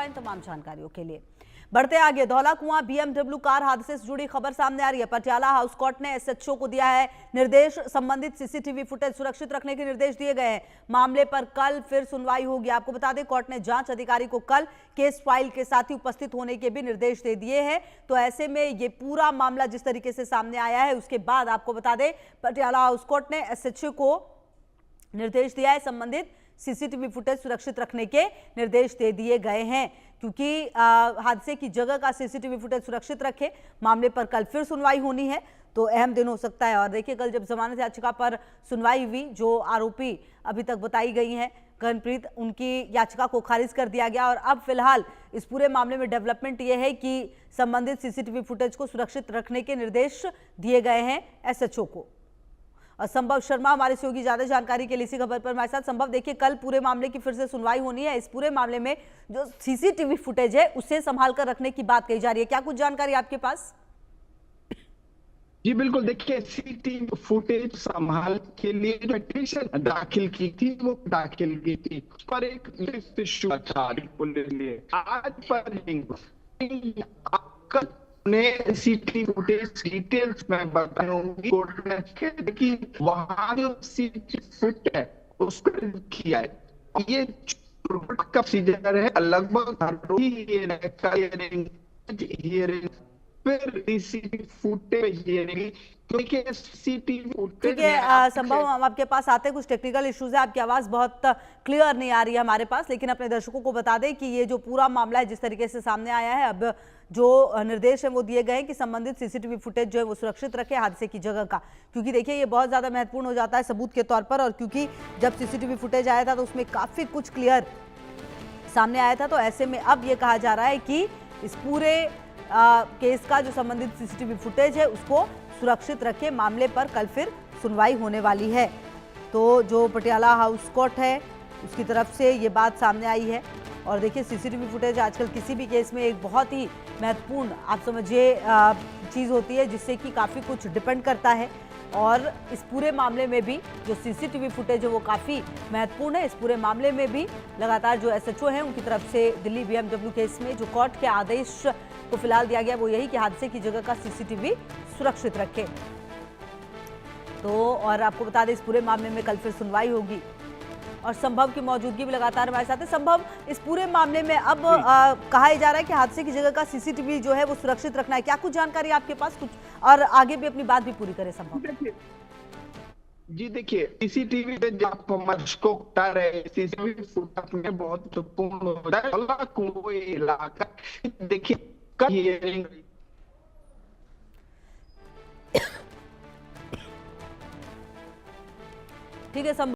इन तमाम जानकारियों के लिए। बढ़ते आगे, धौला कुआं बीएमडब्ल्यू कार हादसे से जुड़ी खबर सामने आ रही है। पटियाला हाउस कोर्ट ने एसएचओ को दिया है निर्देश, संबंधित सीसीटीवी फुटेज सुरक्षित रखने के निर्देश दिए गए हैं। मामले पर कल फिर सुनवाई होगी। आपको बता दें, कोर्ट ने जांच अधिकारी को कल केस फाइल के साथ ही उपस्थित होने के भी निर्देश दे दिए हैं। तो ऐसे में ये पूरा मामला जिस तरीके से सामने आया है, उसके बाद आपको बता दें पटियाला हाउस कोर्ट ने एसएचओ को निर्देश दिया है, संबंधित सीसीटीवी फुटेज सुरक्षित रखने के निर्देश दे दिए गए हैं, क्योंकि हादसे की जगह का सीसीटीवी फुटेज सुरक्षित रखे। मामले पर कल फिर सुनवाई होनी है, तो अहम दिन हो सकता है। और देखिए, कल जब जमानत याचिका पर सुनवाई हुई, जो आरोपी अभी तक बताई गई हैं गगनप्रीत, उनकी याचिका को खारिज कर दिया गया। और अब फिलहाल इस पूरे मामले में डेवलपमेंट ये है कि संबंधित सीसीटीवी फुटेज को सुरक्षित रखने के निर्देश दिए गए हैं एसएचओ को। और संभव शर्मा हमारे सहयोगी ज्यादा जानकारी के लिए इसी खबर पर हमारे साथ। संभव, देखिए, कल पूरे मामले की फिर से सुनवाई होनी है। इस पूरे मामले में जो सीसीटीवी फुटेज है उसे संभाल कर रखने की बात कही जा रही है, क्या कुछ जानकारी आपके पास? जी बिल्कुल, देखिए, सीसीटीवी फुटेज संभाल के लिए जो पिटीशन दाखिल की थी वो दाखिल की थी, उस पर एक लिस्ट इशू था पुलिस लिए। आज पर ने सीसीटीवी फुटेज डिटेल्स में बताऊंगी कोर्ट ने कि वहां जो सीसीटीवी फुट है उसको किया है। ये का प्रोसीजर है, लगभग हर हियरिंग फिर सीसीटीवी फुटेज हियरिंग, क्योंकि सीसीटीवी फुटेज संभव, हम आपके पास आते हैं, कुछ टेक्निकल इश्यूज है, आपकी आवाज बहुत क्लियर नहीं आ रही है हमारे पास। लेकिन अपने दर्शकों को बता दें कि ये जो पूरा मामला है जिस तरीके से सामने आया है, अब जो निर्देश है वो दिए गए हैं कि संबंधित सीसीटीवी फुटेज जो है वो सुरक्षित रखे हादसे की जगह का, क्योंकि देखिए ये बहुत ज्यादा महत्वपूर्ण हो जाता है सबूत के तौर पर। और क्योंकि जब सीसीटीवी फुटेज आया था तो उसमें काफी कुछ क्लियर सामने आया था, तो ऐसे में अब ये कहा जा रहा है कि इस पूरे केस का जो संबंधित सीसीटीवी फुटेज है उसको सुरक्षित रखे। मामले पर कल फिर सुनवाई होने वाली है। तो जो पटियाला हाउस कोर्ट है उसकी तरफ से ये बात सामने आई है। और देखिए, सीसीटीवी फुटेज आजकल किसी भी केस में एक बहुत ही महत्वपूर्ण, आप समझिए, चीज़ होती है जिससे कि काफ़ी कुछ डिपेंड करता है। और इस पूरे मामले में भी जो सीसीटीवी फुटेज है वो काफ़ी महत्वपूर्ण है। इस पूरे मामले में भी लगातार जो एसएचओ हैं उनकी तरफ से दिल्ली बीएमडब्ल्यू केस में जो कोर्ट के आदेश को फिलहाल दिया गया वो यही कि हादसे की जगह का सीसीटीवी सुरक्षित रखें। तो और आपको बता दें, इस पूरे मामले में कल फिर सुनवाई होगी और संभव की मौजूदगी भी लगातार हमारे साथ है। संभव, इस पूरे मामले में अब कहा जा रहा है कि हादसे की जगह का सीसीटीवी जो है वो सुरक्षित रखना है, क्या कुछ जानकारी आपके पास कुछ? और आगे भी अपनी बात भी पूरी करें संभव। जी देखिए, सीसीटीवी पे जब को उठा रहे सीसीटीवी फुटेज में बहुत महत्वपूर्ण होता है। कोई इलाका देखिए ठीक है संभव।